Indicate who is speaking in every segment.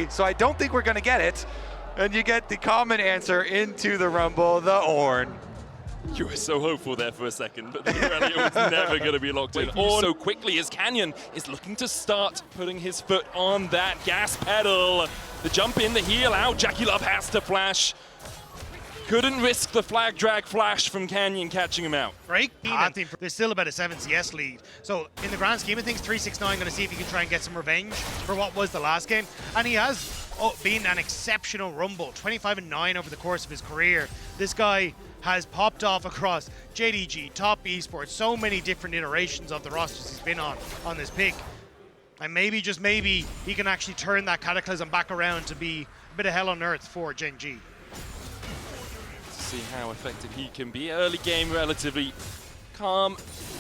Speaker 1: So I don't think we're going to get it. And you get the common answer into the Rumble, the Ornn.
Speaker 2: You were so hopeful there for a second, but the Aurelia was never going to be locked in. Ornn so quickly as Canyon is looking to start putting his foot on that gas pedal. The jump in, the heal out, Jackie Love has to flash. Couldn't risk the flag drag flash from Canyon catching him out.
Speaker 3: Great. There's still about a 7 CS lead. So in the grand scheme of things, 369 going to see if he can try and get some revenge for what was the last game. And he has been an exceptional Rumble, 25-9 over the course of his career. This guy has popped off across Gen.G, Top Esports, so many different iterations of the rosters he's been on this pick. And maybe, just maybe, he can actually turn that Cataclysm back around to be a bit of hell on earth for Gen.G.
Speaker 2: See how effective he can be. Early game relatively calm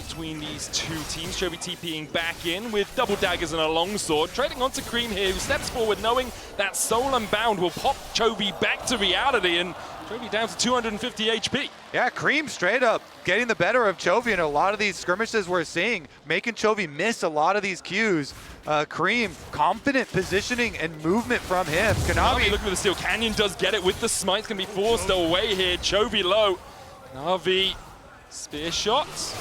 Speaker 2: between these two teams. Chovy TPing back in with double daggers and a longsword. Trading onto Cream here, who steps forward knowing that Soul Unbound will pop Chovy back to reality, and Chovy down to 250 HP.
Speaker 1: Yeah, Cream straight up getting the better of Chovy in a lot of these skirmishes we're seeing, making Chovy miss a lot of these cues. Cream, confident positioning and movement from him.
Speaker 2: Kanavi looking for the steal. Canyon does get it with the smite's going to be forced away here. Chovy low. Kanavi, spear shots.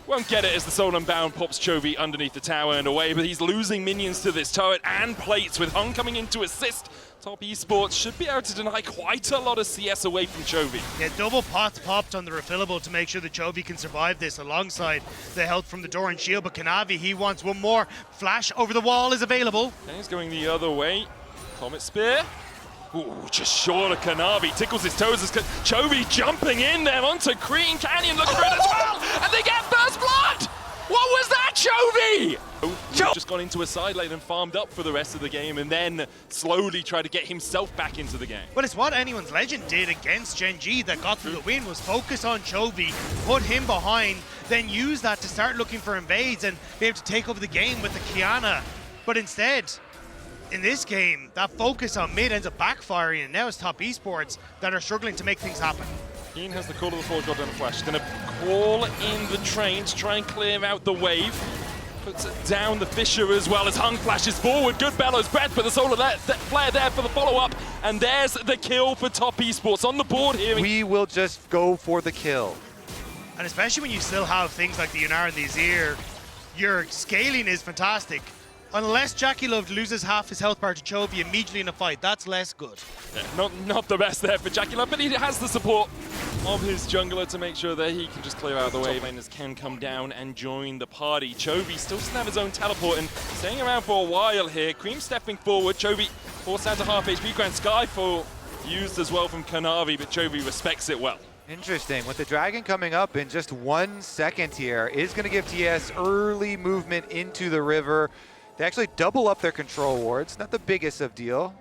Speaker 2: Won't get it as the Soul Unbound pops Chovy underneath the tower and away, but he's losing minions to this turret and plates with Hung coming in to assist. Top Esports should be able to deny quite a lot of CS away from Chovy.
Speaker 3: Yeah, double pots popped on the refillable to make sure that Chovy can survive this alongside the help from the Doran shield, but Kanavi, he wants one more. Flash over the wall is available.
Speaker 2: And he's going the other way. Comet Spear. Ooh, just short of Kanavi. Tickles his toes as Chovy jumping in there onto Cream. Canyon looking for it as well. And they get first blood! What was that, Chovy? Just gone into a side lane and farmed up for the rest of the game, and then slowly tried to get himself back into the game.
Speaker 3: But it's what Anyone's Legend did against Gen.G that got through the win, was focus on Chovy, put him behind, then use that to start looking for invades and be able to take over the game with the Kiana. But instead, in this game, that focus on mid ends up backfiring, and now it's Top Esports that are struggling to make things happen.
Speaker 2: Keen has the call of the Forge God and a flash. He's going to call in the train to try and clear out the wave. Puts it down the Fisher as well as Hung flashes forward. Good Bellows breath, but the Solar Flare there for the follow-up. And there's the kill for Top Esports on the board here.
Speaker 1: We will just go for the kill.
Speaker 3: And especially when you still have things like the Yunar and the Azir, your scaling is fantastic. Unless Jackie Love loses half his health bar to Chovy immediately in a fight, that's less good.
Speaker 2: Yeah, not the best there for Jackie Love, but he has the support of his jungler to make sure that he can just clear out the wave. Laners can come down and join the party. Chovy still doesn't have his own teleport and staying around for a while here. Cream stepping forward. Chovy forced down to half HP. Grand Skyfall used as well from Kanavi, but Chovy respects it well.
Speaker 1: Interesting. With the Dragon coming up in just 1 second here, is going to give TES early movement into the river. They actually double up their control wards. Not the biggest of deal.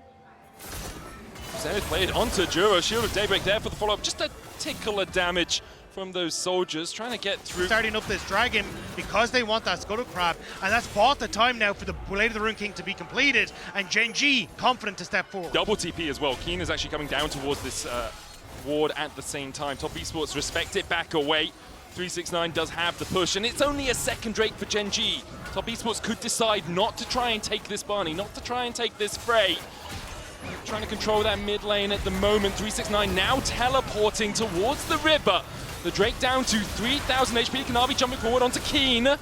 Speaker 2: Zenith played onto Juro. Shield of Daybreak there for the follow-up. Just a tickle of damage from those soldiers trying to get through.
Speaker 3: Starting up this Dragon because they want that Scuttle Crab, and that's bought the time now for the Blade of the Rune King to be completed, and Gen.G confident to step forward.
Speaker 2: Double TP as well. Keen is actually coming down towards this ward at the same time. Top Esports respect it back away. 369 does have the push, and it's only a second Drake for Gen.G. Top Esports could decide not to try and take this Barney, not to try and take this Frey. Trying to control that mid lane at the moment. 369 now teleporting towards the river. The Drake down to 3,000 HP. Kanavi jumping forward onto Keen. The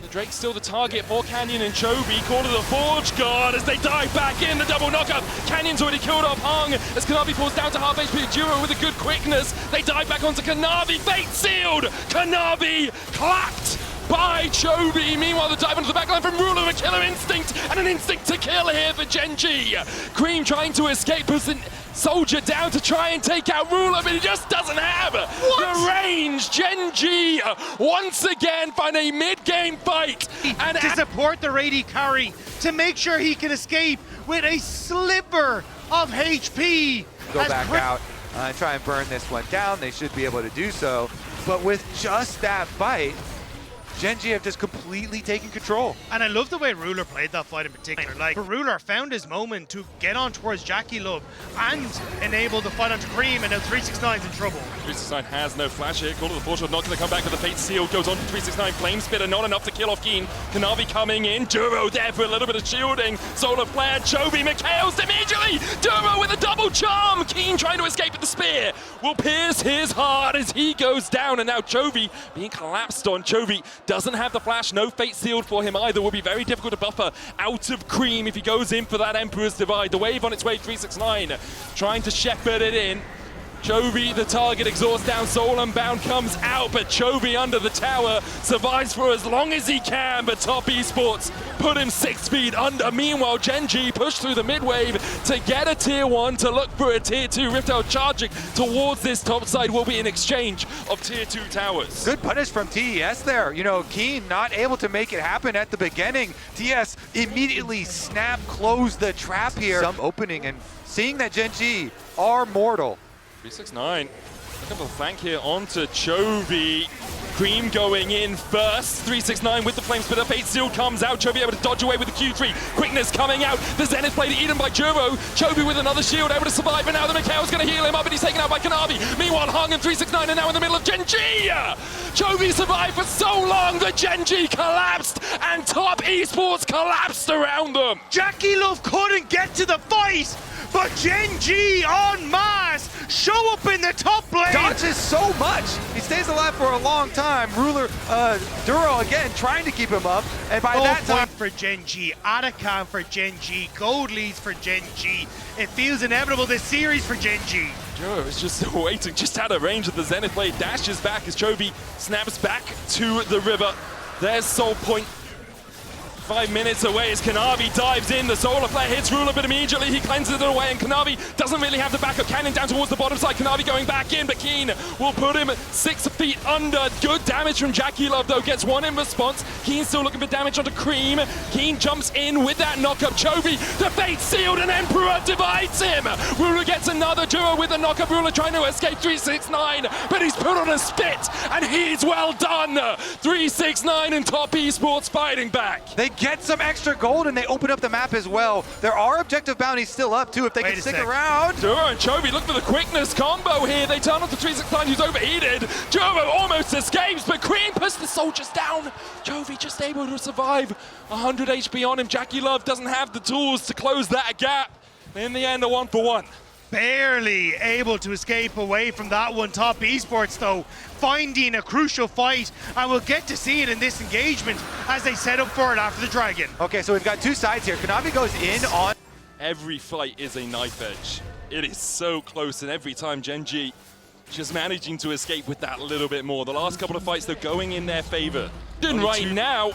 Speaker 2: Drake's still the target for Canyon and Chovy. Call to the Forge Guard as they dive back in. The double knockup. Canyon's already killed off Hung as Kanavi falls down to half HP. Juro with a good quickness. They dive back onto Kanavi. Fate sealed. Kanavi clapped by Chovy. Meanwhile, the dive onto the backline from Ruler, a killer instinct, and an instinct to kill here for Gen.G. Cream trying to escape, puts the soldier down to try and take out Ruler, but he just doesn't have the range. Gen.G once again find a mid-game fight.
Speaker 3: And to support the Rady carry, to make sure he can escape with a sliver of HP.
Speaker 1: Go back out and try and burn this one down. They should be able to do so. But with just that fight, Gen.G have just completely taken control.
Speaker 3: And I love the way Ruler played that fight in particular. Like, Ruler found his moment to get on towards Jackie Love and enable the fight onto Cream, and now 369's in trouble.
Speaker 2: 369 has no flash here. Call to the Fortune, not going to come back with the Fate Seal. Goes on to 369. Flame Spitter, not enough to kill off Keen. Kanavi coming in. Duro there for a little bit of shielding. Solar Flare, Chovy, Mikhail's immediately. Duro with a double charm. Keen trying to escape with the spear. Will pierce his heart as he goes down. And now Chovy being collapsed on. Chovy doesn't have the flash. No Fate Sealed for him either. Will be very difficult to buffer out of Cream if he goes in for that Emperor's Divide. The wave on its way, 369. Trying to shepherd it in. Chovy, the target, exhausts down, Soul Unbound comes out, but Chovy under the tower survives for as long as he can, but Top Esports put him 6 feet under. Meanwhile, Gen.G pushed through the mid-wave to get a tier 1, to look for a tier 2. Riftel charging towards this top side will be an exchange of tier 2 towers.
Speaker 1: Good punish from TES there. You know, Keen not able to make it happen at the beginning. TES immediately closed the trap here. Some opening, and seeing that Gen.G are mortal.
Speaker 2: 369, looking for the flank here onto Chovy. Cream going in first. 369 with the Flame Spitter. Fate Seal comes out. Chovy able to dodge away with the Q3. Quickness coming out. The Zenith blade eaten by Juro. Chovy with another shield able to survive, and now the Mikhail's going to heal him up, but he's taken out by Kanavi. Meanwhile, Hung and 369 are now in the middle of Gen.G. Chovy survived for so long that Gen.G collapsed, and Top Esports collapsed around them.
Speaker 3: Jackie Love couldn't get to the fight, but Gen.G en masse show up in the top lane.
Speaker 1: Dodges so much. He stays alive for a long time. Ruler, Duro again trying to keep him up, and by that time
Speaker 3: for Gen.G, Atacam for Gen.G, gold leads for Gen.G. It feels inevitable this series for Gen.G.
Speaker 2: Duro is just waiting, just out of range of the Zenith blade, dashes back as Chovy snaps back to the river. There's Soul Point. 5 minutes away as Kanavi dives in. The Solar Flare hits Ruler, but immediately he cleanses it away, and Kanavi doesn't really have the backup. Cannon down towards the bottom side. Kanavi going back in, but Keen will put him 6 feet under. Good damage from Jackie Love, though. Gets one in response. Keen still looking for damage onto Cream. Keen jumps in with that knockup. Chovy, the Fate Sealed, and Emperor divides him. Ruler gets another duo with the knockup. Ruler trying to escape 369, but he's put on a spit, and he's well done. 369 and Top Esports fighting back.
Speaker 1: they get some extra gold, and they open up the map as well. There are objective bounties still up too if they can stick around.
Speaker 2: Duro and Chovy look for the quickness combo here. They turn on to 369 who's overheated. Duro almost escapes, but Cream puts the soldiers down. Chovy just able to survive. 100 HP on him. Jackie Love doesn't have the tools to close that gap. In the end, a 1-for-1.
Speaker 3: Barely able to escape away from that one. Top Esports, though, finding a crucial fight, and we'll get to see it in this engagement as they set up for it after the Dragon.
Speaker 1: Okay, so we've got two sides here. Kanavi goes in on...
Speaker 2: Every fight is a knife edge. It is so close, and every time Gen.G just managing to escape with that little bit more. The last couple of fights, they're going in their favor. And right now,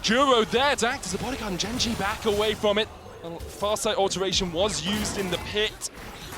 Speaker 2: Duro there to act as a bodyguard, and Gen.G back away from it. Farsight alteration was used in the pit.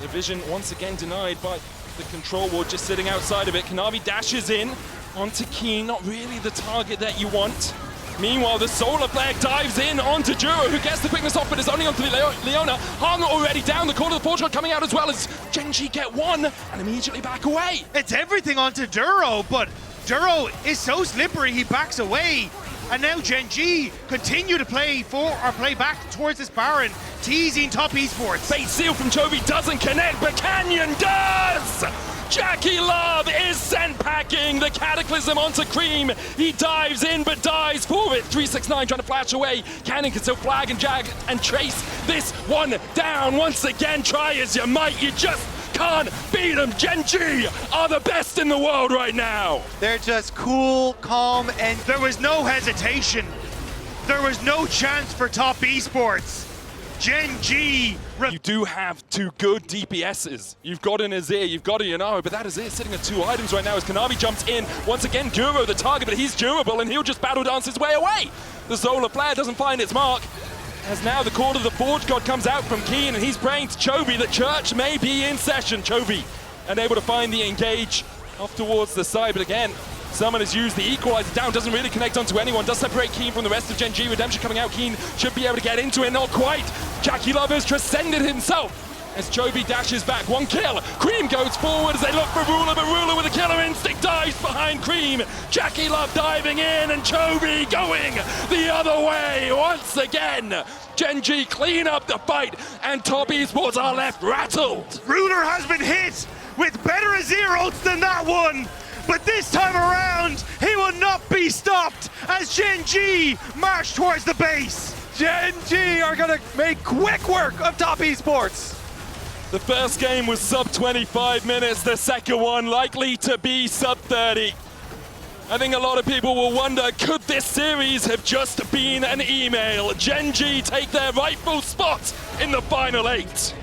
Speaker 2: The vision once again denied by the control ward just sitting outside of it. Kanavi dashes in onto Keen, not really the target that you want. Meanwhile, the Solar Flare dives in onto Duro, who gets the quickness off, but it's only onto Leona. Hung already down, the corner of the Portugal coming out as well as Gen.G get one and immediately back away.
Speaker 3: It's everything onto Duro, but Duro is so slippery he backs away. And now Gen.G continue to play back towards this Baron, teasing Top Esports.
Speaker 2: Fate Seal from Chovy doesn't connect, but Canyon does! Jackie Love is sent packing the Cataclysm onto Cream. He dives in but dies for it. 369 trying to flash away. Cannon can still flag and jag and chase this one down. Once again, try as you might, you just can't beat them. Gen.G are the best in the world right now.
Speaker 1: They're just cool, calm, and
Speaker 3: there was no hesitation. There was no chance for Top Esports. Gen.G.
Speaker 2: You do have two good DPSs. You've got an Azir, you've got a Yanaro, but that Azir sitting at 2 items right now as Kanavi jumps in. Once again, Duro the target, but he's durable and he'll just battle dance his way away. The Solar Flare doesn't find its mark. As now the Court of the Forge God comes out from Keen, and he's praying to Chovy that church may be in session. Chovy unable to find the engage off towards the side, but again, someone has used the equalizer down, doesn't really connect onto anyone, does separate Keen from the rest of Gen.G. Redemption coming out, Keen should be able to get into it, not quite. Jackie Love has transcended himself As Chobi dashes back, one kill. Cream goes forward as they look for Ruler, but Ruler with a killer instinct dives behind Cream. Jackie Love diving in and Chobi going the other way once again. Gen.G clean up the fight and Top Esports are left rattled.
Speaker 3: Ruler has been hit with better Azir ults than that one, but this time around, he will not be stopped as Gen.G march towards the base.
Speaker 1: Gen.G are gonna make quick work of Top Esports.
Speaker 2: The first game was sub 25 minutes, the second one likely to be sub 30. I think a lot of people will wonder, could this series have just been an email? Gen.G take their rightful spot in the final 8.